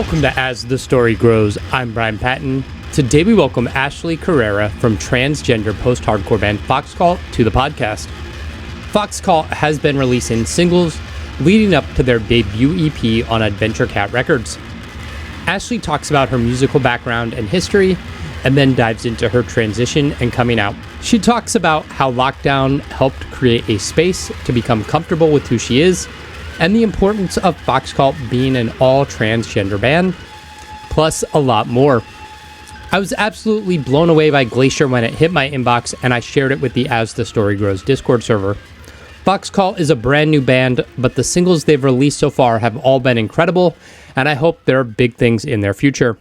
Welcome to As the Story Grows. I'm Brian Patton. Today we welcome Ashley Carrera from transgender post-hardcore band Foxcult to the podcast. Foxcult has been releasing singles leading up to their debut EP on Adventure Cat Records. Ashley talks about her musical background and history, and then dives into her transition and coming out. She talks about how lockdown helped create a space to become comfortable with who she is, and the importance of Foxcult being an all-transgender band, plus a lot more. I was absolutely blown away by Glacier when it hit my inbox, and I shared it with the As the Story Grows Discord server. Foxcult is a brand new band, but the singles they've released so far have all been incredible, and I hope there are big things in their future.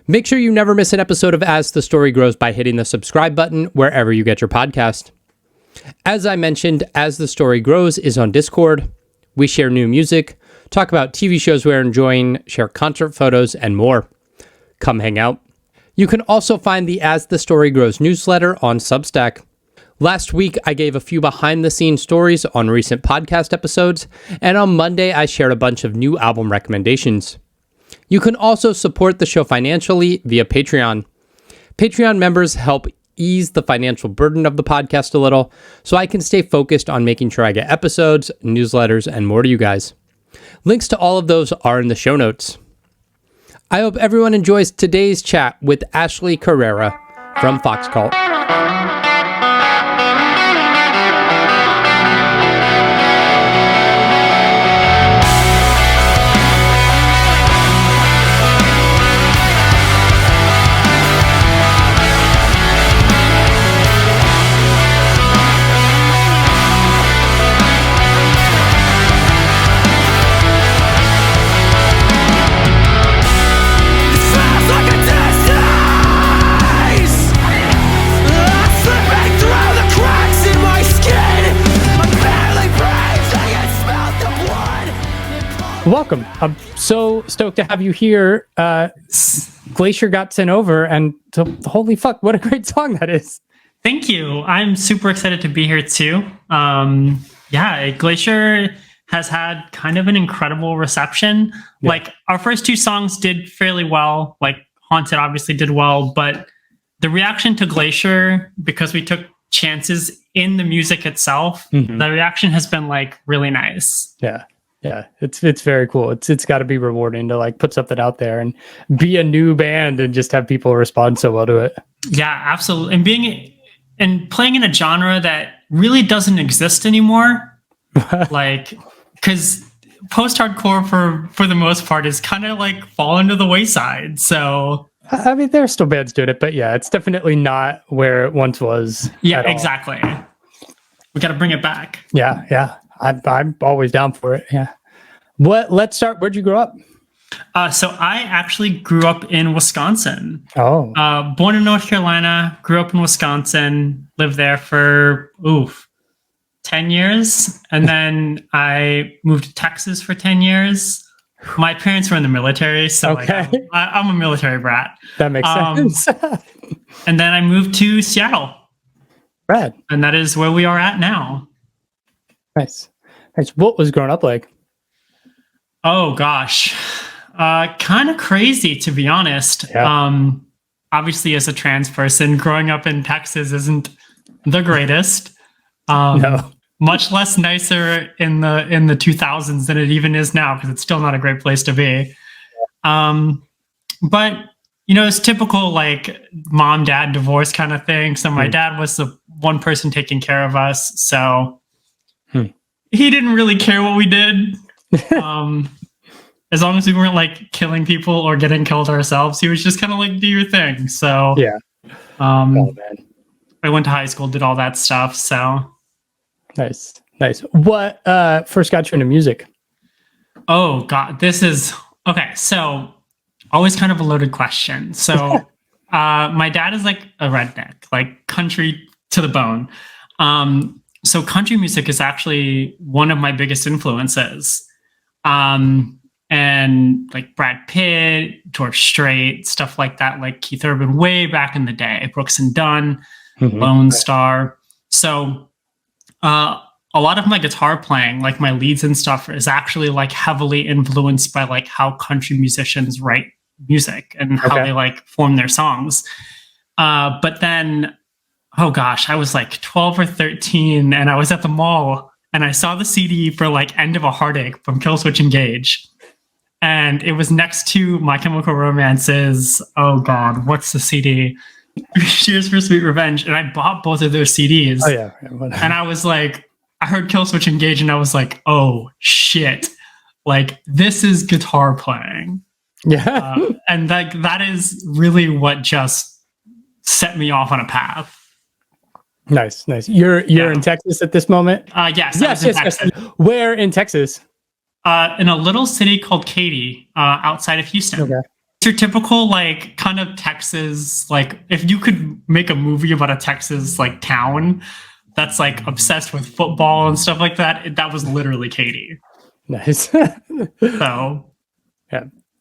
Make sure you never miss an episode of As the Story Grows by hitting the subscribe button wherever you get your podcast. As I mentioned, As the Story Grows is on Discord. We share new music, talk about TV shows we're enjoying, share concert photos, and more. Come hang out. You can also find the As the Story Grows newsletter on Substack. Last week, I gave a few behind-the-scenes stories on recent podcast episodes, and on Monday, I shared a bunch of new album recommendations. You can also support the show financially via Patreon. Patreon members help ease the financial burden of the podcast a little, so I can stay focused on making sure I get episodes, newsletters, and more to you guys. Links to all of those are in the show notes. I hope everyone enjoys today's chat with Ashley Carrera from Foxcult. Welcome. I'm so stoked to have you here. Glacier got sent over, and holy fuck, what a great song that is. Thank you. I'm super excited to be here too. Glacier has had kind of an incredible reception. Yeah. Like, our first two songs did fairly well. Like, Haunted obviously did well, but the reaction to Glacier, because we took chances in the music itself, the reaction has been like really nice. Yeah, it's very cool. It's got to be rewarding to like put something out there and be a new band and just have people respond so well to it. Yeah, absolutely. And playing in a genre that really doesn't exist anymore. Like, because post-hardcore for the most part is kind of like fallen to the wayside. So I mean, there's still bands doing it, but yeah, it's definitely not where it once was. Yeah, exactly. We got to bring it back. Yeah. I'm always down for it. Yeah. Let's start. Where'd you grow up? So I actually grew up in Wisconsin. Oh. Born in North Carolina, grew up in Wisconsin, lived there for 10 years. And then I moved to Texas for 10 years. My parents were in the military, so okay. I'm a military brat. That makes sense. And then I moved to Seattle. Rad. And that is where we are at now. Nice. What was growing up like? Oh gosh, kind of crazy, to be honest. Yeah. Obviously, as a trans person, growing up in Texas isn't the greatest. No. Much less nicer in the 2000s than it even is now, because it's still not a great place to be. But it's typical like mom-dad divorce kind of thing. So my dad was the one person taking care of us, so he didn't really care what we did. As long as we weren't like killing people or getting killed ourselves, he was just kind of like, do your thing. So yeah. I went to high school, did all that stuff. So nice. What first got you into music? Oh God, this is okay. So always kind of a loaded question. So my dad is like a redneck, like country to the bone. So country music is actually one of my biggest influences. And like Brad Pitt, George Strait, stuff like that, like Keith Urban way back in the day, Brooks and Dunn, Lone Star. So a lot of my guitar playing, like my leads and stuff, is actually like heavily influenced by like how country musicians write music and how they like form their songs. But then, oh gosh, I was like 12 or 13 and I was at the mall and I saw the CD for like End of a Heartache from Killswitch Engage. And it was next to My Chemical Romance's, oh God, what's the CD? Cheers for Sweet Revenge. And I bought both of those CDs. Oh, yeah. And I was like, I heard Killswitch Engage and I was like, oh shit. Like, this is guitar playing. Yeah. And that is really what just set me off on a path. Nice. You're in Texas at this moment? Yes. Where in Texas? In a little city called Katy, outside of Houston. Okay. It's your typical, like, kind of Texas, like, if you could make a movie about a Texas, like, town that's, like, obsessed with football and stuff like that, that was literally Katy. Nice. So.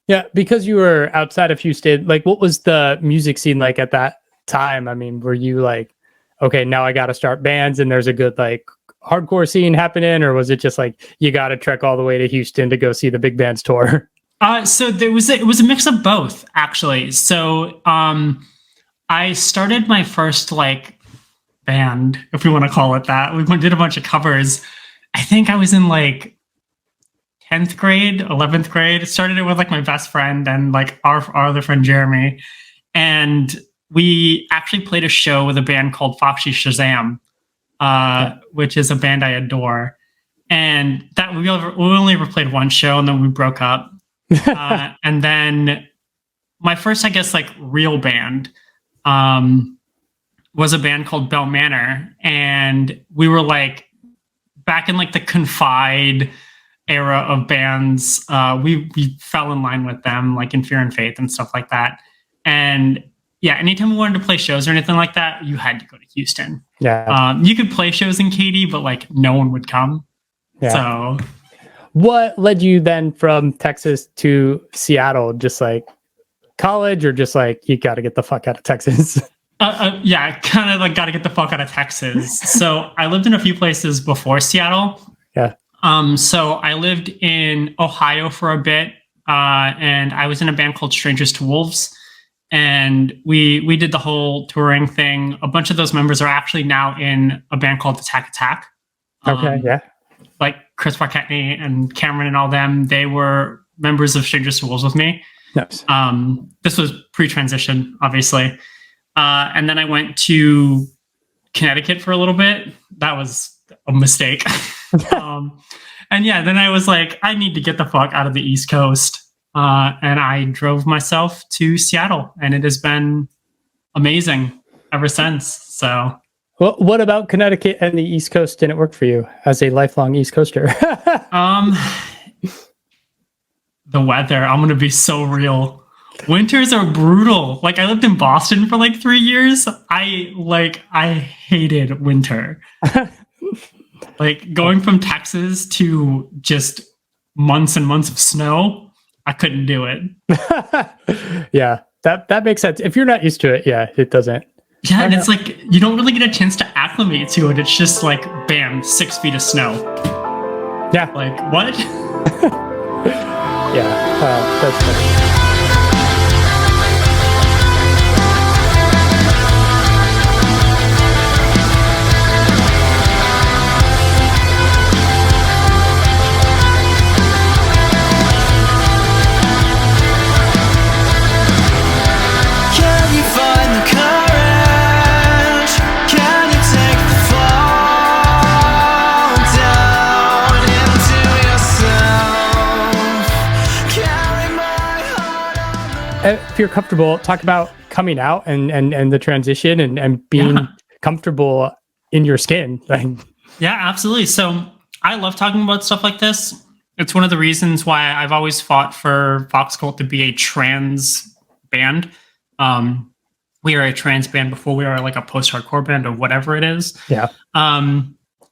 Yeah, because you were outside of Houston, like, what was the music scene like at that time? I mean, were you like, okay, now I got to start bands and there's a good, like, hardcore scene happening, or was it just like you got to trek all the way to Houston to go see the big bands tour? So it was a mix of both, actually. So I started my first like band, if we want to call it that. We did a bunch of covers. I think I was in like 10th grade, 11th grade. I started it with like my best friend and like our other friend Jeremy, and we actually played a show with a band called Foxy Shazam. Which is a band I adore, and that we only ever played one show and then we broke up. And then my first, I guess, like real band was a band called Bell Manor, and we were like back in like the Confide era of bands. We fell in line with them, like in Fear and Faith and stuff like that. And yeah, anytime we wanted to play shows or anything like that, you had to go to Houston. Yeah. You could play shows in Katy, but like no one would come. Yeah. So what led you then from Texas to Seattle? Just like college, or just like you got to get the fuck out of Texas? Yeah, kind of like got to get the fuck out of Texas. So I lived in a few places before Seattle. Yeah. So I lived in Ohio for a bit, and I was in a band called Strangers to Wolves. And we did the whole touring thing. A bunch of those members are actually now in a band called Attack Attack. Okay, yeah. Like Chris Marquetney and Cameron and all them, they were members of Strangers to Wolves with me. Nice. This was pre-transition, obviously. And then I went to Connecticut for a little bit. That was a mistake. And yeah, then I was like, I need to get the fuck out of the East Coast. And I drove myself to Seattle, and it has been amazing ever since. So, well, what about Connecticut and the East Coast didn't work for you as a lifelong East Coaster? The weather, I'm going to be so real. Winters are brutal. Like, I lived in Boston for like 3 years. I hated winter. Like, going from Texas to just months and months of snow, I couldn't do it. Yeah, that makes sense. If you're not used to it, yeah, it doesn't. Yeah, and it's like you don't really get a chance to acclimate to it. It's just like, bam, 6 feet of snow. Yeah. Like, what? Yeah, that's funny. If you're comfortable, talk about coming out and the transition and being comfortable in your skin. Yeah, absolutely. So I love talking about stuff like this. It's one of the reasons why I've always fought for Foxcult to be a trans band. We are a trans band before we are like a post-hardcore band or whatever it is. Yeah.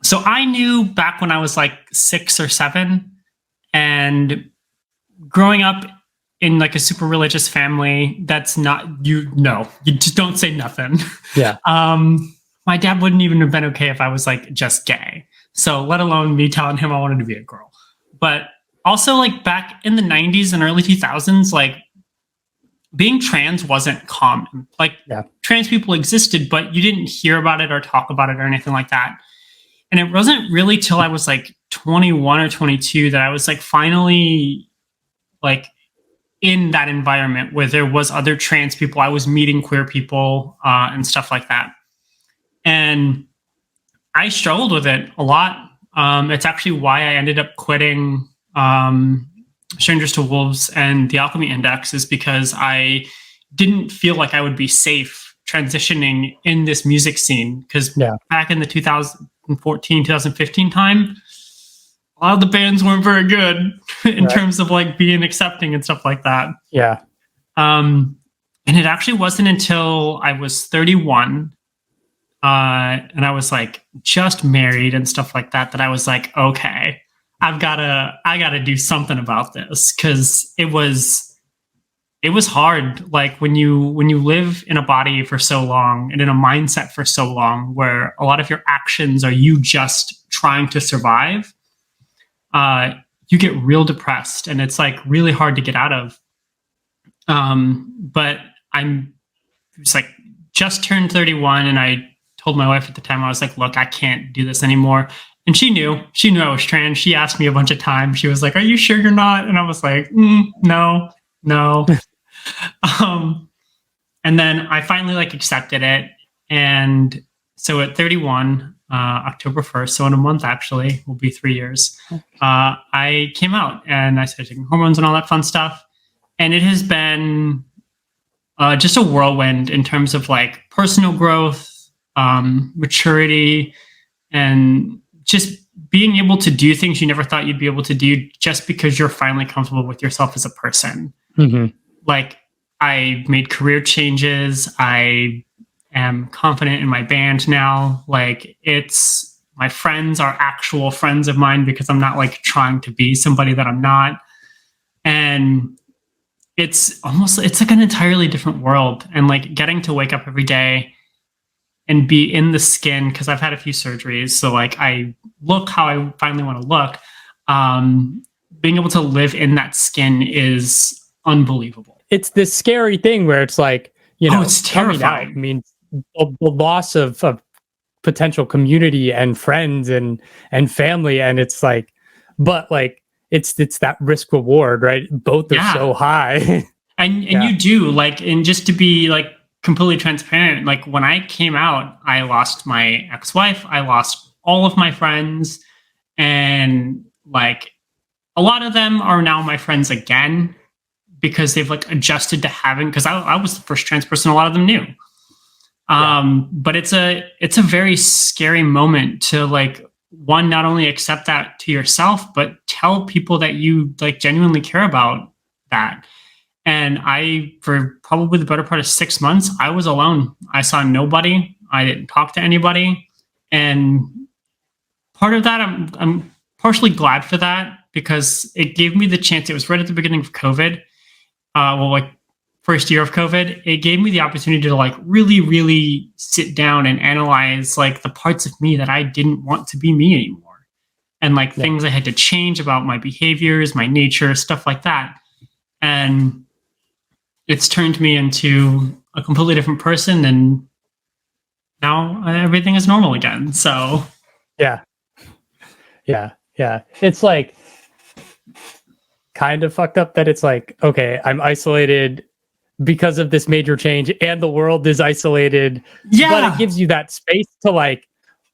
So I knew back when I was like 6 or 7, and growing up in like a super religious family, that's not, you just don't say nothing. Yeah. My dad wouldn't even have been okay if I was like just gay. So let alone me telling him I wanted to be a girl. But also, like, back in the 90s and early 2000s, like, being trans wasn't common. Like, trans people existed, but you didn't hear about it or talk about it or anything like that. And it wasn't really till I was like 21 or 22 that I was like finally like in that environment where there was other trans people. I was meeting queer people and stuff like that. And I struggled with it a lot. It's actually why I ended up quitting Strangers to Wolves and the Alchemy Index, is because I didn't feel like I would be safe transitioning in this music scene. Because back in the 2014, 2015 time, a lot of the bands weren't very good in terms of like being accepting and stuff like that. Yeah. And it actually wasn't until I was 31 and I was like just married and stuff like that, that I was like, okay, I gotta do something about this. Cause it was hard. Like when you live in a body for so long and in a mindset for so long, where a lot of your actions are you just trying to survive, you get real depressed and it's like really hard to get out of. But I'm just turned 31 and I told my wife at the time, I was like, look, I can't do this anymore. And she knew I was trans. She asked me a bunch of times. She was like, are you sure you're not? And I was like, no. And then I finally like accepted it. And so at 31, October 1st, so in a month actually, will be 3 years, I came out and I started taking hormones and all that fun stuff. And it has been just a whirlwind in terms of like personal growth, maturity, and just being able to do things you never thought you'd be able to do just because you're finally comfortable with yourself as a person. Mm-hmm. Like I made career changes. I am confident in my band now. Like my friends are actual friends of mine because I'm not like trying to be somebody that I'm not. And it's like an entirely different world. And like getting to wake up every day and be in the skin, because I've had a few surgeries. So like I look how I finally want to look. Being able to live in that skin is unbelievable. It's this scary thing where it's like, it's terrifying. I mean, the loss of potential community and friends and family. And it's like, but like, it's that risk reward, right? Both are so high. and you do like, and just to be like completely transparent, like when I came out, I lost my ex-wife, I lost all of my friends, and like a lot of them are now my friends again because they've like adjusted to having, because I was the first trans person a lot of them knew. But it's a very scary moment to like, one, not only accept that to yourself, but tell people that you like genuinely care about that. And for probably the better part of 6 months, I was alone. I saw nobody. I didn't talk to anybody. And part of that, I'm partially glad for that because it gave me the chance. It was right at the beginning of COVID. Like first year of COVID, it gave me the opportunity to like really, really sit down and analyze like the parts of me that I didn't want to be me anymore. And like things I had to change about my behaviors, my nature, stuff like that. And it's turned me into a completely different person. And now everything is normal again. So yeah. It's like kind of fucked up that it's like, okay, I'm isolated because of this major change and the world is isolated. Yeah. But it gives you that space to like,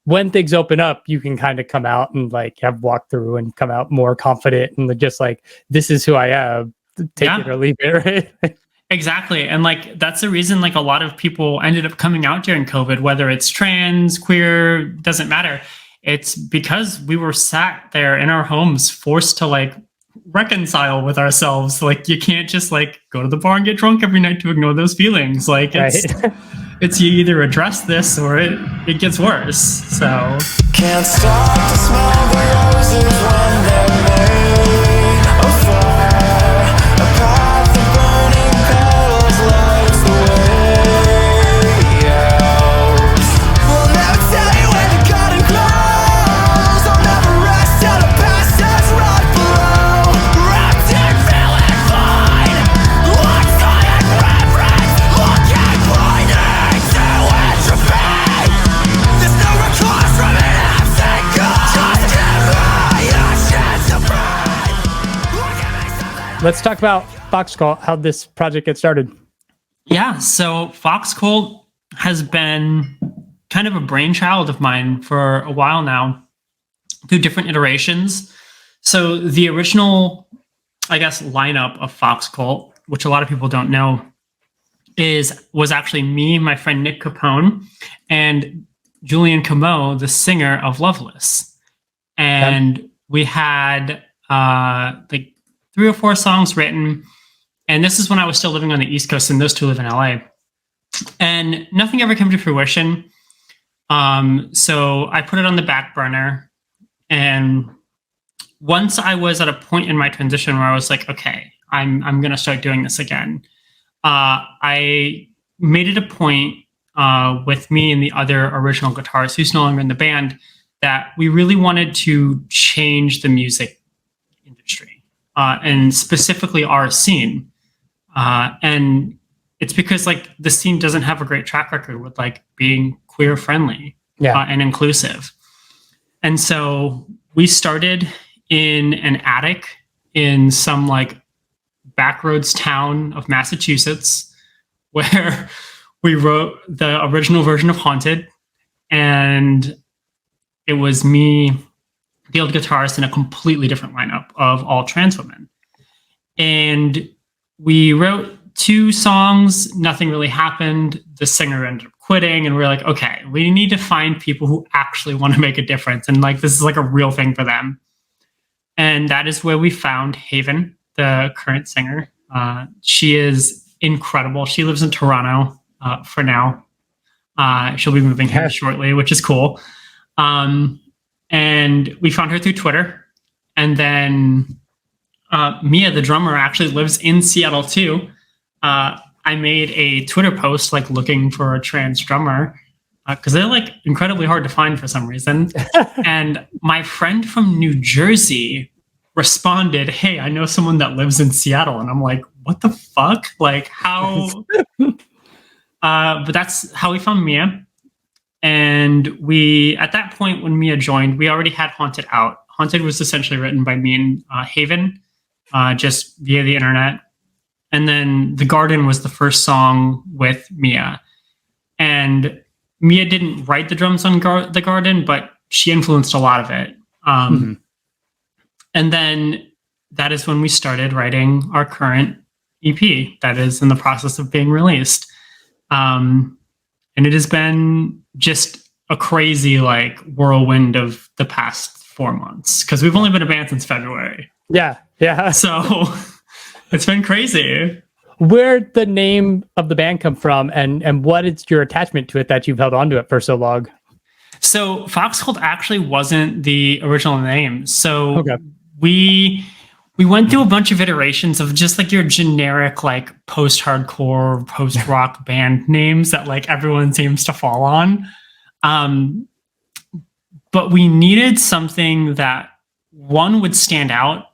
when things open up, you can kind of come out and like have walked through and come out more confident and just like, this is who I am, take it or leave it. Right? Exactly. And like, that's the reason like a lot of people ended up coming out during COVID, whether it's trans, queer, doesn't matter. It's because we were sat there in our homes forced to like reconcile with ourselves. Like you can't just like go to the bar and get drunk every night to ignore those feelings. Like it's you either address this or it gets worse. So can't stop to smell the roses when they're made of fire. A path of burning petals lights the way out. We'll never tell you when the curtain closes on Let's talk about Foxcult. How'd this project get started? Yeah, so Foxcult has been kind of a brainchild of mine for a while now, through different iterations. So the original, I guess, lineup of Foxcult, which a lot of people don't know, was actually me, my friend Nick Capone, and Julian Camo, the singer of Loveless. And we had like 3 or 4 songs written. And this is when I was still living on the East Coast, and those two live in LA. And nothing ever came to fruition. So I put it on the back burner. And once I was at a point in my transition where I was like, okay, I'm going to start doing this again. I made it a point with me and the other original guitarist, who's no longer in the band, that we really wanted to change the music industry, and specifically our scene. And it's because like the scene doesn't have a great track record with like being queer friendly and inclusive. And so we started in an attic in some like backroads town of Massachusetts, where we wrote the original version of Haunted. And it was me, the old guitarist, and a completely different lineup of all trans women. And we wrote 2 songs, nothing really happened. The singer ended up quitting, and we were like, okay, we need to find people who actually want to make a difference. And like, this is like a real thing for them. And that is where we found Haven, the current singer. She is incredible. She lives in Toronto for now. She'll be moving here shortly, which is cool. And we found her through Twitter. And then Mia, the drummer, actually lives in Seattle too. I made a Twitter post like looking for a trans drummer, because they're like incredibly hard to find for some reason. And my friend from New Jersey responded, hey, I know someone that lives in Seattle. And I'm like, what the fuck? Like how? But that's how we found Mia. And we, at that point when Mia joined, we already had Haunted out. Haunted was essentially written by me and Haven, just via the internet. And then The Garden was the first song with Mia. And Mia didn't write the drums on The Garden, but she influenced a lot of it. And then that is when we started writing our current EP that is in the process of being released. And it has been just a crazy like whirlwind of the past 4 months, because we've only been a band since February. Yeah. So it's been crazy. Where'd the name of the band come from, and what is your attachment to it that you've held on to it for so long? So Foxcult actually wasn't the original name. So we went through a bunch of iterations of just like your generic like post-hardcore, post-rock band names that like everyone seems to fall on. But we needed something that, one, would stand out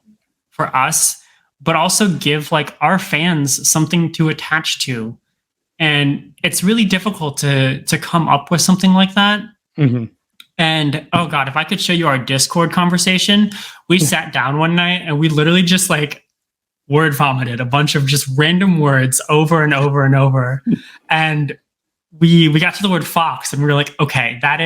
for us, but also give like our fans something to attach to. And it's really difficult to come up with something like that. And oh God, if I could show you our Discord conversation, we sat down one night and we literally just like word vomited a bunch of just random words over and over and over. And we got to the word fox, and we were like, okay, that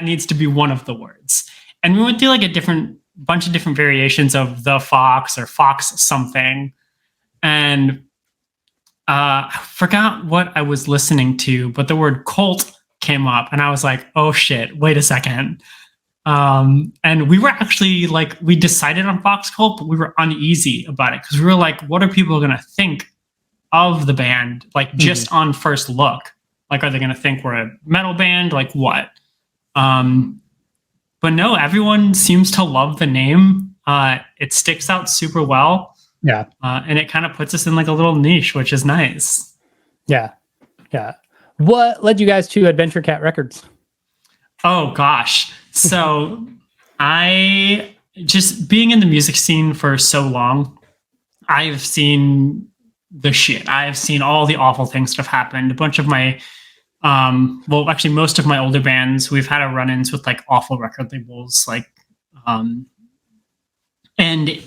needs to be one of the words. And we went through like a bunch of different variations of the fox or fox something. And I forgot what I was listening to, but the word cult came up, and I was like, oh shit, wait a second. And we were actually like, we decided on Foxcult, but we were uneasy about it, because we were like, what are people going to think of the band? Like just on first look, like, are they going to think we're a metal band? Like what? But no, everyone seems to love the name. It sticks out super well. Yeah. And it kind of puts us in like a little niche, which is nice. Yeah. What led you guys to Adventure Cat Records? Oh gosh. So I just being in the music scene for so long, I've seen the shit. I've seen all the awful things that have happened. A bunch of my, actually most of my older bands, we've had our run-ins with like awful record labels, like, and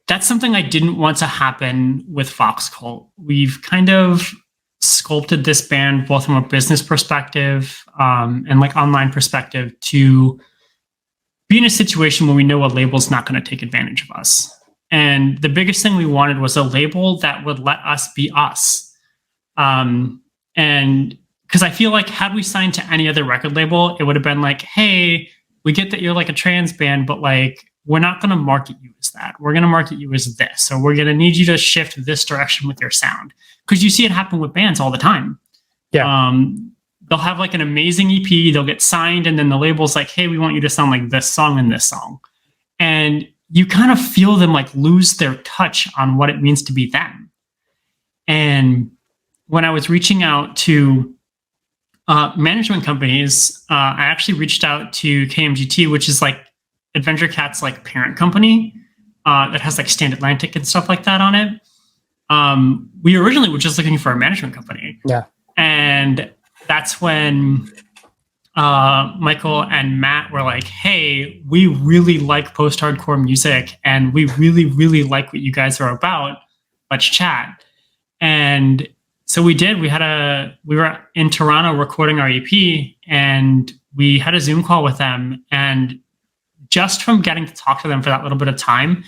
that's something I didn't want to happen with Foxcult. We've kind of sculpted this band both from a business perspective and like online perspective to be in a situation where we know a label's not going to take advantage of us. And the biggest thing we wanted was a label that would let us be us. And because I feel like had we signed to any other record label, it would have been like, hey, we get that you're like a trans band, but like, we're not going to market you as that. We're going to market you as this. Or we're going to need you to shift this direction with your sound. Because you see it happen with bands all the time. Yeah. They'll have like an amazing EP, they'll get signed, and then the label's like, hey, we want you to sound like this song and this song. And you kind of feel them like lose their touch on what it means to be them. And when I was reaching out to management companies, I actually reached out to KMGT, which is like Adventure Cat's like parent company that has like Stand Atlantic and stuff like that on it. We originally were just looking for a management company. Yeah. And that's when Michael and Matt were like, hey, we really like post-hardcore music and we really, really like what you guys are about. Let's chat. And so we did. We were in Toronto recording our EP and we had a Zoom call with them. And just from getting to talk to them for that little bit of time,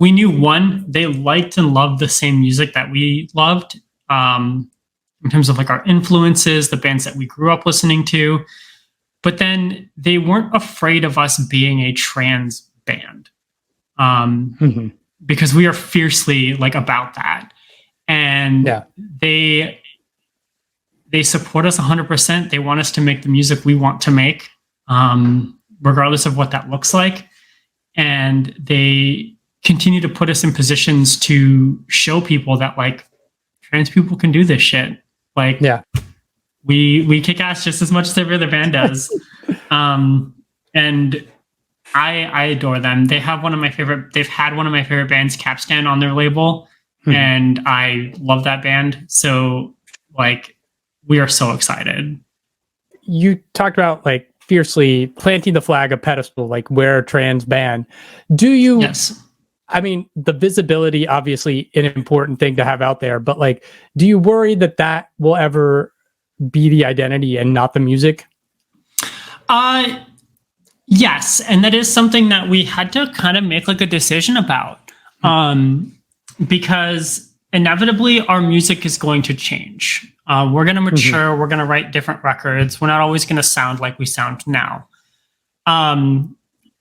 we knew, one, they liked and loved the same music that we loved. In terms of like our influences, the bands that we grew up listening to, but then they weren't afraid of us being a trans band because we are fiercely like about that. And they support us 100%. They want us to make the music we want to make, regardless of what that looks like. And they continue to put us in positions to show people that like trans people can do this shit. Like, we kick ass just as much as every other band does. And I adore them. They've had one of my favorite bands, Capstan, on their label. And I love that band. So like, we are so excited. You talked about like fiercely planting the flag of pedestal, like we're a trans band. Do you? Yes. I mean, the visibility, obviously an important thing to have out there, but like, do you worry that that will ever be the identity and not the music? Yes. And that is something that we had to kind of make like a decision about, because inevitably our music is going to change. We're going to mature. We're going to write different records. We're not always going to sound like we sound now.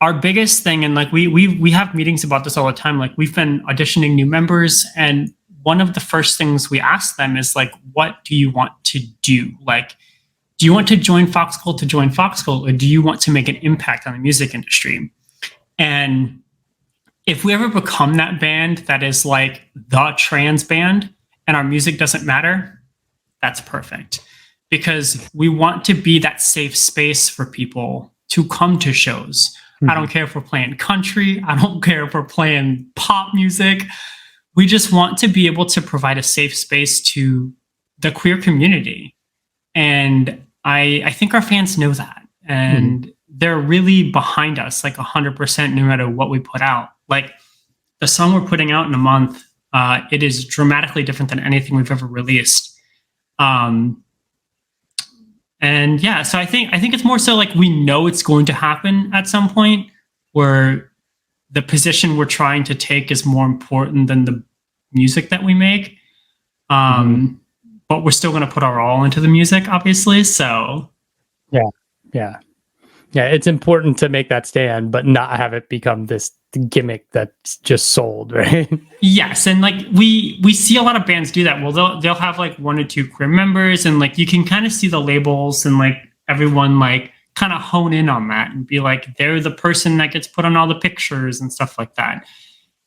Our biggest thing, and like we have meetings about this all the time. Like we've been auditioning new members, and one of the first things we ask them is like, what do you want to do? Like, do you want to join Foxcult to join Foxcult, or do you want to make an impact on the music industry? And if we ever become that band that is like the trans band and our music doesn't matter, that's perfect, because we want to be that safe space for people to come to shows. I don't care if we're playing country. I don't care if we're playing pop music. We just want to be able to provide a safe space to the queer community. And I think our fans know that. And they're really behind us, like 100%, no matter what we put out. Like the song we're putting out in a month, it is dramatically different than anything we've ever released. And yeah, so I think it's more so like we know it's going to happen at some point, where the position we're trying to take is more important than the music that we make. But we're still going to put our all into the music, obviously. So yeah, it's important to make that stand, but not have it become this gimmick that's just sold, right? Yes, and like we see a lot of bands do that. Well, they'll have like one or two queer members, and like you can kind of see the labels and like everyone like kind of hone in on that and be like, they're the person that gets put on all the pictures and stuff like that.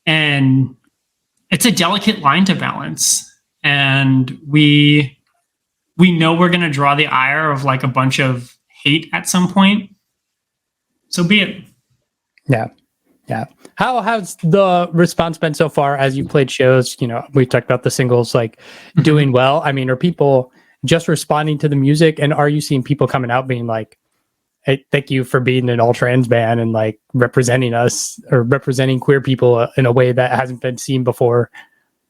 And it's a delicate line to balance. And we know we're going to draw the ire of like a bunch of hate at some point. So be it. Yeah. How has the response been so far as you played shows? You know, we talked about the singles like doing well. I mean, are people just responding to the music, and are you seeing people coming out being like, thank you for being an all trans band and like representing us or representing queer people in a way that hasn't been seen before.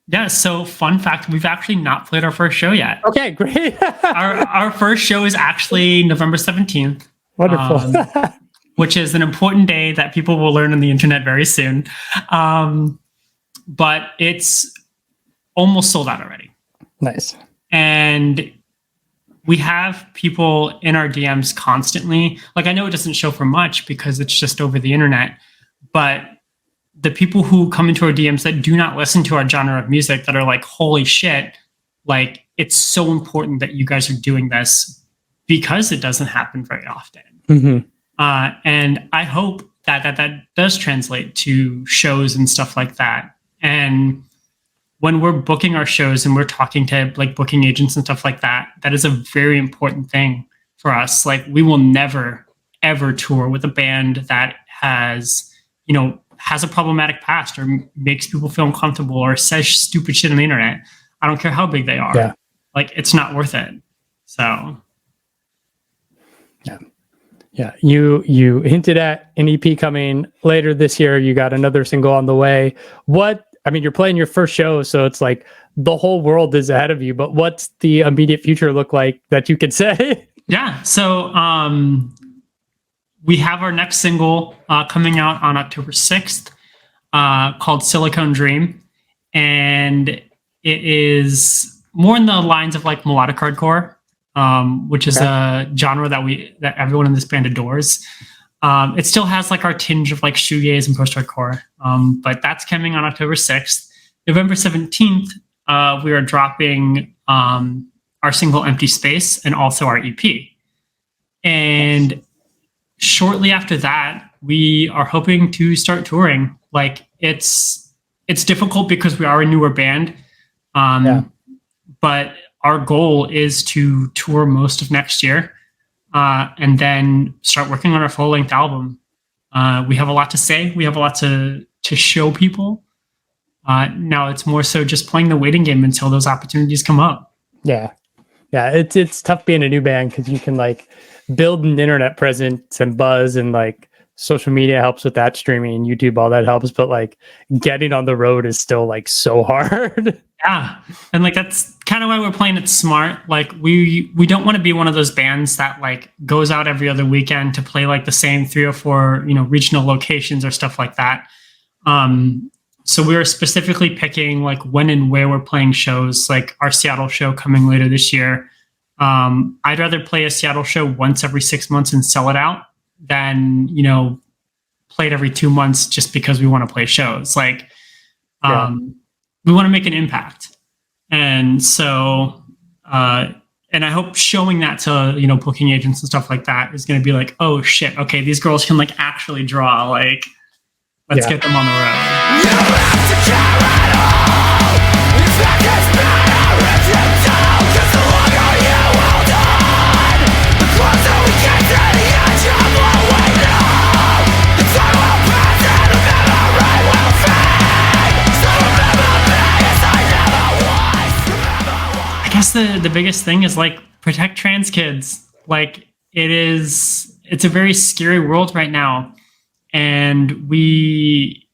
Yeah, so fun fact, we've actually not played our first show yet. Okay, great. our first show is actually November 17th. Wonderful. Which is an important day that people will learn on the internet very soon. But it's almost sold out already. Nice. And we have people in our DMs constantly. Like, I know it doesn't show for much because it's just over the internet, but the people who come into our DMs that do not listen to our genre of music that are like, holy shit, like, it's so important that you guys are doing this because it doesn't happen very often. Mm-hmm. And I hope that does translate to shows and stuff like that. And when we're booking our shows and we're talking to like booking agents and stuff like that, that is a very important thing for us. Like, we will never, ever tour with a band that has a problematic past or makes people feel uncomfortable or says stupid shit on the internet. I don't care how big they are. Yeah. Like, it's not worth it. So. Yeah. Yeah. You hinted at an EP coming later this year. You got another single on the way. You're playing your first show, so it's like the whole world is ahead of you, but what's the immediate future look like that you could say? Yeah. So, we have our next single coming out on October 6th called Silicone Dream. And it is more in the lines of like melodic hardcore, which is a genre that everyone in this band adores. It still has like our tinge of like shoegaze and post-hardcore, but that's coming on October 6th. November 17th, we are dropping our single Empty Space and also our EP. And shortly after that, we are hoping to start touring. Like, it's difficult because we are a newer band, but our goal is to tour most of next year and then start working on our full-length album. We have a lot to say. We have a lot to show people. Now it's more so just playing the waiting game until those opportunities come up. Yeah. Yeah. It's tough being a new band because you can like build an internet presence and buzz, and like social media helps with that, streaming, YouTube, all that helps. But like getting on the road is still like so hard. Yeah. And like, that's kind of why we're playing it smart. Like, we don't want to be one of those bands that like goes out every other weekend to play like the same 3 or 4, regional locations or stuff like that. So we are specifically picking like when and where we're playing shows, like our Seattle show coming later this year. I'd rather play a Seattle show once every 6 months and sell it out than, play it every 2 months just because we want to play shows. Like, we want to make an impact. And so, and I hope showing that to, booking agents and stuff like that is going to be like, oh shit, okay, these girls can like actually draw, like, let's get them on the road. You have to care at all. It's like it's better if you don't, 'cause the longer you hold on, the closer we get to the edge of what we know. The time will pass and the memory will fade. So remember me as I never was. I guess the biggest thing is like protect trans kids. Like, it's a very scary world right now. And we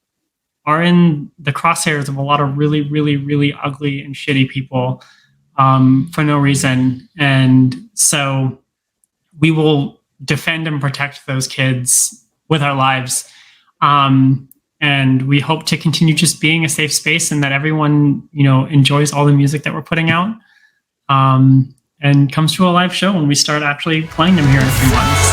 are in the crosshairs of a lot of really, really, really ugly and shitty people for no reason. And so we will defend and protect those kids with our lives. And we hope to continue just being a safe space and that everyone, enjoys all the music that we're putting out and comes to a live show when we start actually playing them here in a few months.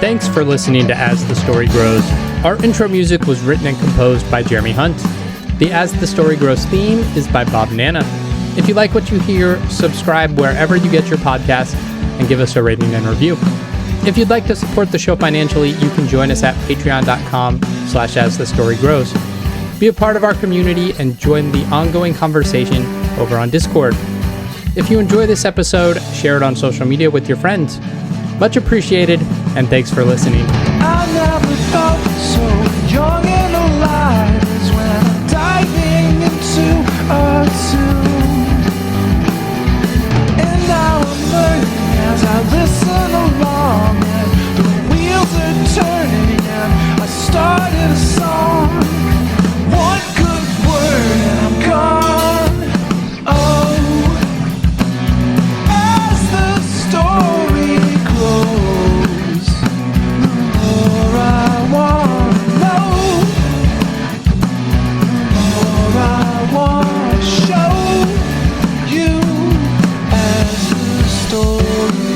Thanks for listening to As the Story Grows. Our intro music was written and composed by Jeremy Hunt. The As the Story Grows theme is by Bob Nana. If you like what you hear, subscribe wherever you get your podcast and give us a rating and review. If you'd like to support the show financially, you can join us at patreon.com/asthestorygrows. Be a part of our community and join the ongoing conversation over on Discord. If you enjoy this episode, share it on social media with your friends. Much appreciated, and thanks for listening. I never felt so young and alive as when I'm diving into a tune. And now I'm learning as I listen along, and the wheels are turning, and I started a song. One good word and I'm gone. Oh, as the story grows, the more I want to know, the more I want to show you as the story